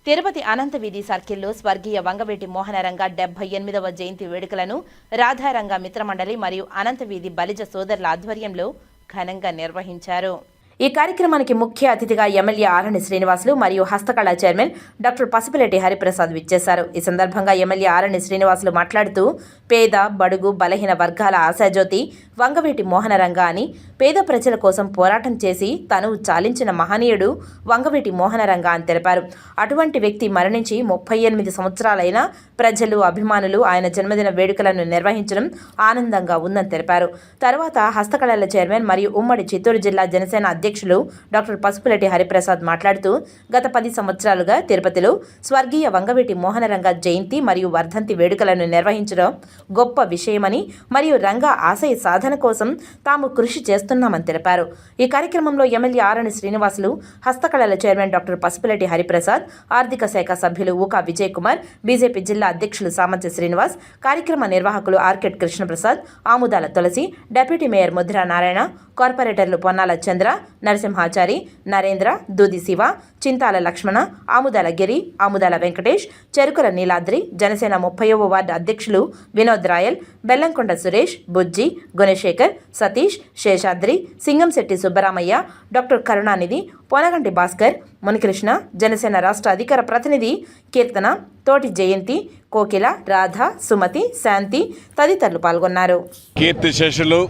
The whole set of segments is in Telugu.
తిరుపతి అనంతవీధి సర్కిల్లో స్వర్గీయ వంగవీటి మోహనరంగ 78వ జయంతి వేడుకలను రాధారంగ మిత్రమండలి మరియు అనంతవీధి బలిజ సోదరుల ఆధ్వర్యంలో ఘనంగా నిర్వహించారు. ఈ కార్యక్రమానికి ముఖ్య అతిథిగా ఎమ్మెల్యే ఆరణి శ్రీనివాసులు మరియు హస్తకళ చైర్మన్ డాక్టర్ పసుపులేటి హరిప్రసాద్ విచ్చేశారు. ఈ సందర్భంగా ఎమ్మెల్యే ఆరణి శ్రీనివాసులు మాట్లాడుతూ పేద బడుగు బలహీన వర్గాల ఆశాజ్యోతి వంగవీటి మోహనరంగ అని పేద ప్రజల కోసం పోరాటం చేసి తను చాలించిన మహనీయుడు వంగవీటి మోహనరంగ అని తెలిపారు. అటువంటి వ్యక్తి మరణించి 38 సంవత్సరాలైన ప్రజలు అభిమానులు ఆయన జన్మదిన వేడుకలను నిర్వహించడం ఆనందంగా ఉందని తెలిపారు. తర్వాత హస్తకళల చైర్మన్ మరియు ఉమ్మడి చిత్తూరు జిల్లా జనసేన అధ్యక్షులు డాక్టర్ పసుపులేటి హరిప్రసాద్ మాట్లాడుతూ గత 10 సంవత్సరాలుగా తిరుపతిలో స్వర్గీయ వంగవీటి మోహనరంగ జయంతి మరియు వర్ధంతి వేడుకలను నిర్వహించడం గొప్ప విషయమని మరియు రంగ ఆశయ సాధన కోసం తాము కృషి చేస్తున్నామని తెలిపారు. ఈ కార్యక్రమంలో ఎమ్మెల్యే ఆరణి శ్రీనివాసులు, హస్తకళల చైర్మన్ డాక్టర్ పసుపులేటి హరిప్రసాద్, ఆర్థిక శాఖ సభ్యులు ఊకా విజయ్ కుమార్, బీజేపీ జిల్లా అధ్యక్షులు సామంతి శ్రీనివాస్, కార్యక్రమ నిర్వాహకులు ఆర్కెట్ కృష్ణప్రసాద్, ఆముదాల తులసి, డిప్యూటీ మేయర్ ముద్రా నారాయణ, కార్పొరేటర్లు పొన్నాల చంద్ర, నరసింహాచారి, నరేంద్ర, దూది శివ, చింతాల లక్ష్మణ, ఆముదాల గిరి, ఆముదాల వెంకటేష్, చెరుకుల నీలాద్రి, జనసేన 30వ వార్డు అధ్యక్షులు వినోద్ రాయల్, బెల్లంకొండ సురేష్, బుజ్జి, గుణశేఖర్, సతీష్, శేషాద్రి, సింగంశెట్టి సుబ్బరామయ్య, డాక్టర్ కరుణానిధి, పొనగంటి భాస్కర్, మునికృష్ణ, జనసేన రాష్ట్ర అధికార ప్రతినిధి కీర్తన, తోటి జయంతి, కోకిల, రాధ, సుమతి, శాంతి తదితరులు పాల్గొన్నారు. కీర్తిశేషులు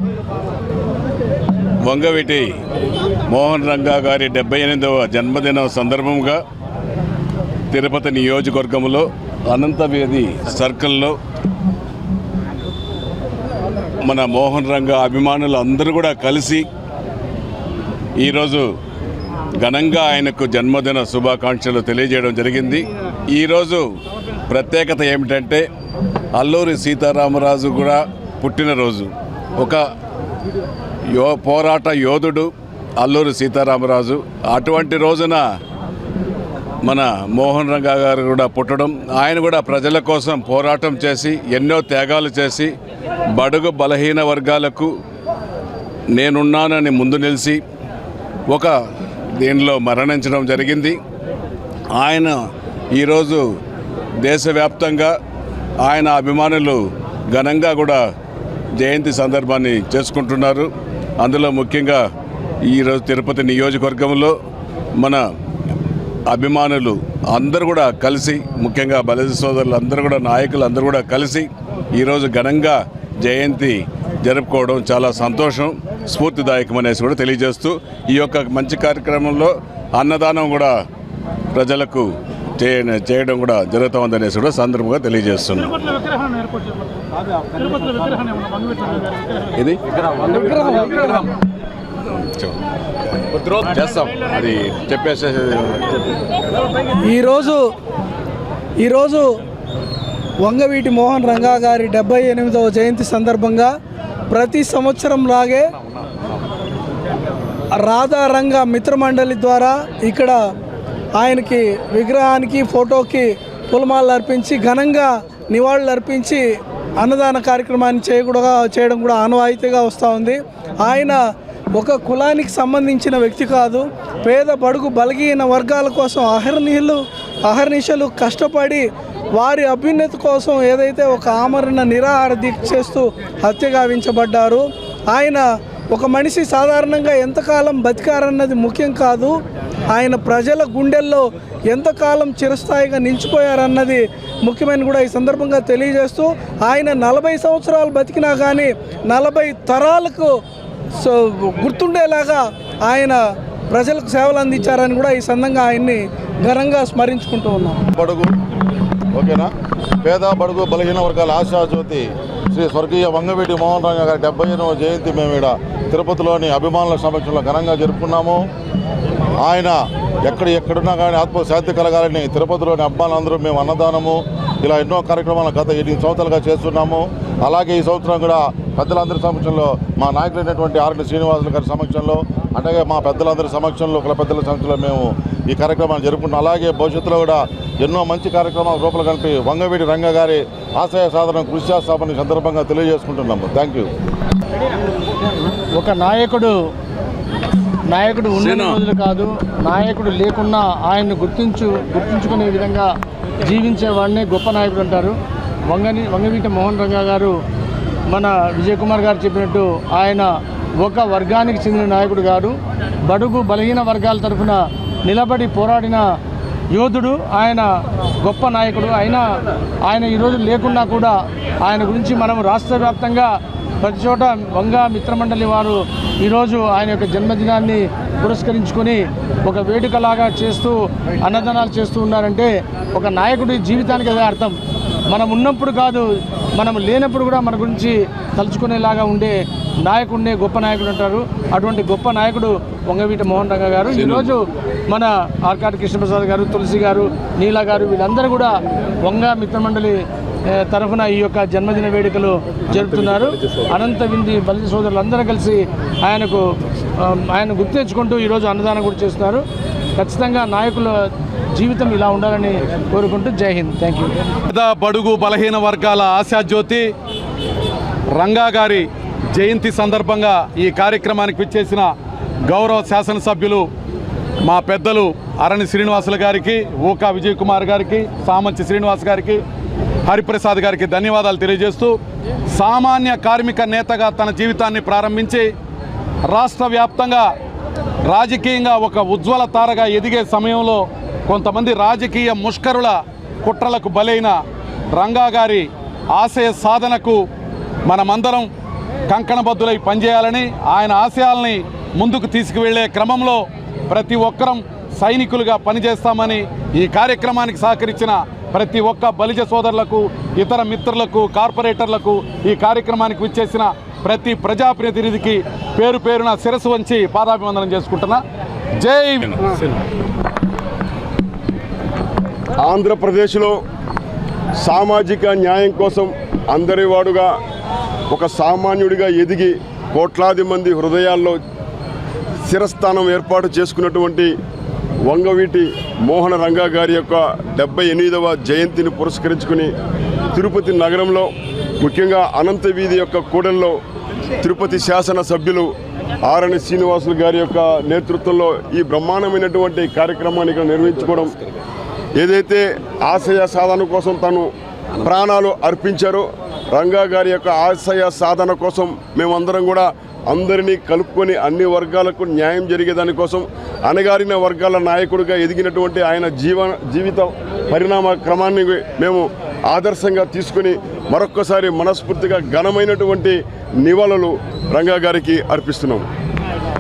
వంగవీటి మోహన్ రంగా గారి 78వ జన్మదిన సందర్భంగా తిరుపతి నియోజకవర్గంలో అనంతవీధి సర్కిల్లో మన మోహన్ రంగా అభిమానులు అందరూ కూడా కలిసి ఈరోజు ఘనంగా ఆయనకు జన్మదిన శుభాకాంక్షలు తెలియజేయడం జరిగింది. ఈరోజు ప్రత్యేకత ఏమిటంటే అల్లూరి సీతారామరాజు కూడా పుట్టినరోజు. ఒక పోరాట యోధుడు అల్లూరి సీతారామరాజు. అటువంటి రోజున మన మోహన్ రంగా గారు కూడా పుట్టడం, ఆయన కూడా ప్రజల కోసం పోరాటం చేసి ఎన్నో త్యాగాలు చేసి బడుగు బలహీన వర్గాలకు నేనున్నానని ముందు నిలిచి ఒక దీనిలో మరణించడం జరిగింది. ఆయన ఈరోజు దేశవ్యాప్తంగా ఆయన అభిమానులు ఘనంగా కూడా జయంతి సందర్భాన్ని చేసుకుంటున్నారు. అందులో ముఖ్యంగా ఈరోజు తిరుపతి నియోజకవర్గంలో మన అభిమానులు అందరూ కూడా కలిసి, ముఖ్యంగా బలిజ సోదరులు అందరూ కూడా, నాయకులు అందరూ కూడా కలిసి ఈరోజు ఘనంగా జయంతి జరుపుకోవడం చాలా సంతోషం, స్ఫూర్తిదాయకం అనేసి కూడా తెలియజేస్తూ ఈ యొక్క మంచి కార్యక్రమంలో అన్నదానం కూడా ప్రజలకు చేయడం కూడా జరుగుతుందనేసి కూడా సందర్భంగా తెలియజేస్తున్నాం. ఇది చేస్తాం, అది చెప్పేసి ఈరోజు వంగవీటి మోహన్ రంగా గారి 78వ జయంతి సందర్భంగా ప్రతి సంవత్సరం లాగే రాధారంగ మిత్రమండలి ద్వారా ఇక్కడ ఆయనకి విగ్రహానికి, ఫోటోకి పూలమాలలు అర్పించి ఘనంగా నివాళులు అర్పించి అన్నదాన కార్యక్రమాన్ని చేయడం కూడా ఆనవాయితీగా వస్తూ ఉంది. ఆయన ఒక కులానికి సంబంధించిన వ్యక్తి కాదు. పేద బడుగు బలహీన వర్గాల కోసం అహర్నిశలు కష్టపడి వారి అభ్యున్నతి కోసం ఏదైతే ఒక ఆమరణ నిరాహార దీక్ష చేస్తూ హత్య గావించబడ్డారు. ఆయన ఒక మనిషి సాధారణంగా ఎంతకాలం బతికారన్నది ముఖ్యం కాదు, ఆయన ప్రజల గుండెల్లో ఎంతకాలం చిరస్థాయిగా నిలిచిపోయారన్నది ముఖ్యమైన కూడా ఈ సందర్భంగా తెలియజేస్తూ, ఆయన 40 సంవత్సరాలు బతికినా కానీ 40 తరాలకు గుర్తుండేలాగా ఆయన ప్రజలకు సేవలు అందించారని కూడా ఈ సందర్భంగా ఆయన్ని ఘనంగా స్మరించుకుంటూ ఉన్నాం. ఓకేనా, పేద బడుగు బలహీన వర్గాల ఆశాజ్యోతి శ్రీ స్వర్గీయ వంగవీటి మోహన్ రంగా గారి 78వ జయంతి మేము ఇక్కడ తిరుపతిలోని అభిమానుల సమక్షంలో ఘనంగా జరుపుకున్నాము. ఆయన ఎక్కడున్నా కానీ ఆత్మశాంతి కలగాలని తిరుపతిలోని అభిమానులందరూ మేము అన్నదానము ఇలా ఎన్నో కార్యక్రమాలు గత 8 సంవత్సరాలుగా చేస్తున్నాము. అలాగే ఈ సంవత్సరం కూడా పెద్దలందరి సమక్షంలో, మా నాయకులైనటువంటి ఆర్ఎన్ శ్రీనివాసులు గారి సమక్షంలో, అలాగే మా పెద్దలందరి సమక్షంలో, కుల పెద్దల సమక్షంలో మేము ఈ కార్యక్రమాన్ని జరుపుకుంటున్నాం. అలాగే భవిష్యత్తులో కూడా ఎన్నో మంచి కార్యక్రమాలు రూపలు కలిపి వంగవీటి రంగా గారి ఆశయ సాధన కృషి చేస్తామని సందర్భంగా తెలియజేసుకుంటున్నాము. Thank you. ఒక నాయకుడు నాయకుడు ఉన్న రోజులు కాదు, నాయకుడు లేకున్నా ఆయన్ని గుర్తుంచుకునే విధంగా జీవించేవాడినే గొప్ప నాయకుడు అంటారు. వంగవీటి మోహన్ రంగా గారు మన విజయ్ కుమార్ గారు చెప్పినట్టు ఆయన ఒక వర్గానికి చెందిన నాయకుడు గారు, బడుగు బలహీన వర్గాల తరఫున నిలబడి పోరాడిన యోధుడు. ఆయన గొప్ప నాయకుడు. ఆయన ఈరోజు లేకున్నా కూడా ఆయన గురించి మనం రాష్ట్ర వ్యాప్తంగా ప్రతి చోట వంగ మిత్రమండలి వారు ఈరోజు ఆయన యొక్క జన్మదినాన్ని పురస్కరించుకొని ఒక వేడుకలాగా చేస్తూ అన్నదానాలు చేస్తూ ఉన్నారంటే ఒక నాయకుడి జీవితానికి అదే అర్థం. మనం ఉన్నప్పుడు కాదు, మనం లేనప్పుడు కూడా మన గురించి తలుచుకునేలాగా ఉండే నాయకుడినే గొప్ప నాయకుడు అంటారు. అటువంటి గొప్ప నాయకుడు వంగవీటి మోహన్ రంగా గారు. ఈరోజు మన ఆర్కాటి కృష్ణప్రసాద్ గారు, తులసి గారు, నీలా గారు వీళ్ళందరూ కూడా వంగ మిత్రమండలి తరఫున ఈ యొక్క జన్మదిన వేడుకలు జరుపుతున్నారు. అనంత వింది బలిజ సోదరులందరూ కలిసి ఆయన గుర్తు తెచ్చుకుంటూ ఈరోజు అన్నదానం కూడా చేస్తున్నారు. ఖచ్చితంగా నాయకుల జీవితం ఇలా ఉండాలని కోరుకుంటూ జై హింద్. Thank you. బడుగు బలహీన వర్గాల ఆశాజ్యోతి రంగా గారి జయంతి సందర్భంగా ఈ కార్యక్రమానికి విచ్చేసిన గౌరవ శాసనసభ్యులు మా పెద్దలు అరణి శ్రీనివాసులు గారికి, ఊకా విజయ్ కుమార్ గారికి, సామంచి శ్రీనివాస్ గారికి, హరిప్రసాద్ గారికి ధన్యవాదాలు తెలియజేస్తూ, సామాన్య కార్మిక నేతగా తన జీవితాన్ని ప్రారంభించి రాష్ట్ర వ్యాప్తంగా రాజకీయంగా ఒక ఉజ్వల తారగా ఎదిగే సమయంలో కొంతమంది రాజకీయ ముష్కరుల కుట్రలకు బలైన రంగా గారి ఆశయ సాధనకు మనమందరం కంకణబద్దులై పనిచేయాలని, ఆయన ఆశయాల్ని ముందుకు తీసుకువెళ్లే క్రమంలో ప్రతి ఒక్కరం సైనికులుగా పనిచేస్తామని ఈ కార్యక్రమానికి సహకరించిన ప్రతి ఒక్క బలిజ సోదరులకు, ఇతర మిత్రులకు, కార్పొరేటర్లకు, ఈ కార్యక్రమానికి విచ్చేసిన ప్రతి ప్రజాప్రతినిధికి పేరు పేరున శిరస్సు వంచి పాదాభివందనం చేసుకుంటున్నా. జై ఆంధ్రప్రదేశ్లో సామాజిక న్యాయం కోసం అందరివాడుగా ఒక సామాన్యుడిగా ఎదిగి కోట్లాది మంది హృదయాల్లో శిరస్థానం ఏర్పాటు చేసుకున్నటువంటి వంగవీటి మోహన రంగా గారి యొక్క 78వ జయంతిని పురస్కరించుకుని తిరుపతి నగరంలో ముఖ్యంగా అనంత వీధి యొక్క కూడల్లో తిరుపతి శాసనసభ్యులు ఆరణి శ్రీనివాసులు గారి యొక్క నేతృత్వంలో ఈ బ్రహ్మాండమైనటువంటి కార్యక్రమాన్ని ఇక్కడ నిర్వహించుకోవడం, ఏదైతే ఆశయ సాధన కోసం తను ప్రాణాలు అర్పించారో రంగా గారి యొక్క ఆశయ సాధన కోసం మేమందరం కూడా అందరినీ కలుపుకొని అన్ని వర్గాలకు న్యాయం జరిగేదానికోసం అణగారిన వర్గాల నాయకుడిగా ఎదిగినటువంటి ఆయన జీవిత పరిణామ క్రమాన్ని మేము ఆదర్శంగా తీసుకుని మరొక్కసారి మనస్ఫూర్తిగా ఘనమైనటువంటి నివాళులు రంగా గారికి అర్పిస్తున్నాము.